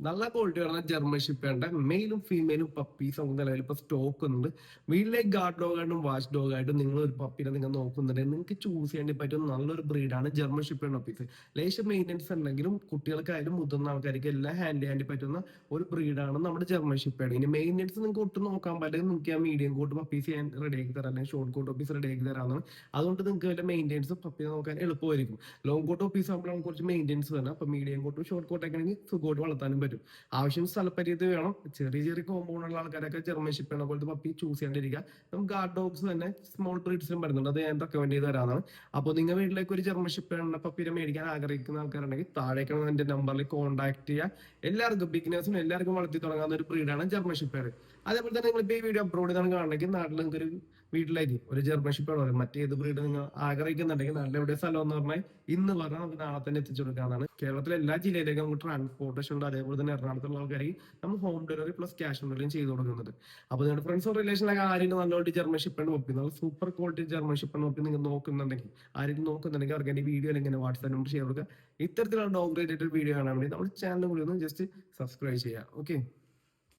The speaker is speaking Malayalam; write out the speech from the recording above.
നല്ല ക്വാളിറ്റി പറഞ്ഞാൽ ജർമ്മൻ ഷിപ്പേണ്ട മെയിലും ഫീമെയിലും പപ്പീസ് നമുക്ക് നിലവിൽ ഇപ്പൊ സ്റ്റോക്ക് ഉണ്ട്. വീട്ടിലേക്ക് ഗാർഡ് ഡോഗ് ആയിട്ടും വാച്ച് ഡോഗ് ആയിട്ടും നിങ്ങൾ ഒരു പപ്പീനെ നിങ്ങൾ നോക്കുന്നുണ്ടെങ്കിൽ നിങ്ങൾക്ക് ചൂസ് ചെയ്യാൻ പറ്റും നല്ലൊരു ബ്രീഡാണ് ജർമ്മൻ ഷിപ്പേഡ് പപ്പീസ്. ലേശം മെയിൻ്റെനൻസ് ഉണ്ടെങ്കിലും കുട്ടികൾക്കായാലും മുതിർന്ന ആൾക്കാർക്ക് എല്ലാം ഹാൻഡിൽ ചെയ്യാൻ പറ്റുന്ന ഒരു ബ്രീഡാണ് നമ്മുടെ ജർമ്മൻ ഷിപ്പേഡ്. ഇനി മെയിൻ്റെനൻസ് നിങ്ങൾക്ക് ഒട്ടും നോക്കാൻ പറ്റില്ല, നിങ്ങൾക്ക് ആ മീഡിയം കോട്ട് പപ്പീസ് ചെയ്യാൻ റെഡി ആക്കി തരാം, അല്ലെങ്കിൽ ഷോർട്ട് കോട്ട് പപ്പീസ് റെഡി ആക്കി തരാമെന്നാണ്. അതുകൊണ്ട് നിങ്ങൾക്ക് വല്ല മെയിൻ്റെനൻസ് പപ്പീസ് നോക്കാൻ എളുപ്പമായിരിക്കും. ലോങ് കോട്ട് പപ്പീസ് ആകുമ്പോൾ നമുക്ക് കുറച്ച് മെയിൻ്റെനൻസ് വേണം. അപ്പൊ മീഡിയം കോട്ടും ഷോർട്ട് കോട്ടൊക്കെ ആണെങ്കിൽ സുഖമായിട്ട് വളർത്താനും പറ്റും. ആവശ്യം സ്ഥലപരിധി വേണം. ചെറിയ ചെറിയ കോമ്പൗണ്ടുള്ള ആൾക്കാരൊക്കെ ജർമ്മൻ ഷിപ്പേഡ് പോലത്തെ പപ്പി ചൂസ് ചെയ്യാണ്ടിരിക്കുക. നമുക്ക് ഗാർഡ് ഡോഗ്സ് തന്നെ സ്മോൾ ബ്രീഡ്സിലും വരുന്നുണ്ട്, അത് ഞാൻ റെക്കമെൻഡ് ചെയ്ത് തരാനാണ്. അപ്പോൾ നിങ്ങൾ വീട്ടിലേക്ക് ഒരു ജർമ്മൻ ഷിപ്പേഡ് പപ്പിനെ മേടിക്കാൻ ആഗ്രഹിക്കുന്ന ആൾക്കാരുണ്ടെങ്കിൽ താഴേക്കാണ് എന്റെ നമ്പറിൽ കോൺടാക്ട് ചെയ്യുക. എല്ലാവർക്കും ബിഗിനേഴ്സിനും എല്ലാവർക്കും വളർത്തി തുടങ്ങാവുന്ന ഒരു ബ്രീഡാണ് ജർമ്മൻ ഷിപ്പേഡ്. അതേപോലെ തന്നെ നിങ്ങൾ ഇപ്പോൾ ഈ വീഡിയോ അപ്ലോഡ് ചെയ്താണ് കാണണമെങ്കിൽ നാട്ടിൽ നിങ്ങൾക്ക് ഒരു വീട്ടിലേക്ക് ഒരു ജർമ്മൻ ഷിപ്പേഡ് പറയും മറ്റേത് ബ്രീഡ് നിങ്ങൾ ആഗ്രഹിക്കുന്നുണ്ടെങ്കിൽ നാട്ടിൽ എവിടെ സ്ഥലം എന്ന് പറഞ്ഞാൽ ഇന്ന് പറഞ്ഞാൽ നമുക്ക് നാളെ തന്നെ എത്തിച്ചു കൊടുക്കാനാണ്. കേരളത്തിലെ എല്ലാ ജില്ലയിലേക്കും നമുക്ക് ട്രാൻസ്പോർട്ടേഷൻ ഉണ്ട്. അതേപോലെ തന്നെ എറണാകുളത്തുള്ള ആൾക്കാർക്ക് നമ്മൾ home delivery plus cash on ഡെലിവറിയും ചെയ്ത് കൊടുക്കുന്നുണ്ട്. അപ്പോൾ നിങ്ങളുടെ ഫ്രണ്ട്സോ റിലേഷനിലൊക്കെ ആരെങ്കിലും നല്ലോട്ട് ജർമ്മൻ ഷിപ്പേഡ് പപ്പി, നല്ല super quality German shepherd puppy നിങ്ങൾ നോക്കുന്നുണ്ടെങ്കിൽ, ആരെങ്കിലും നോക്കുന്നുണ്ടെങ്കിൽ അവർക്ക് എന്റെ വീഡിയോ അല്ലെങ്കിൽ വാട്സാപ്പ് നമ്പർ ഷെയർ കൊടുക്കുക. ഇത്തരത്തിലുള്ള ഡോഗ് റിലേറ്റഡ് വീഡിയോ കാണാൻ വേണ്ടി നമ്മുടെ ചാനൽ കൂടി ഒന്ന് ജസ്റ്റ് സബ്സ്ക്രൈബ് ചെയ്യുക. ഓക്കെ.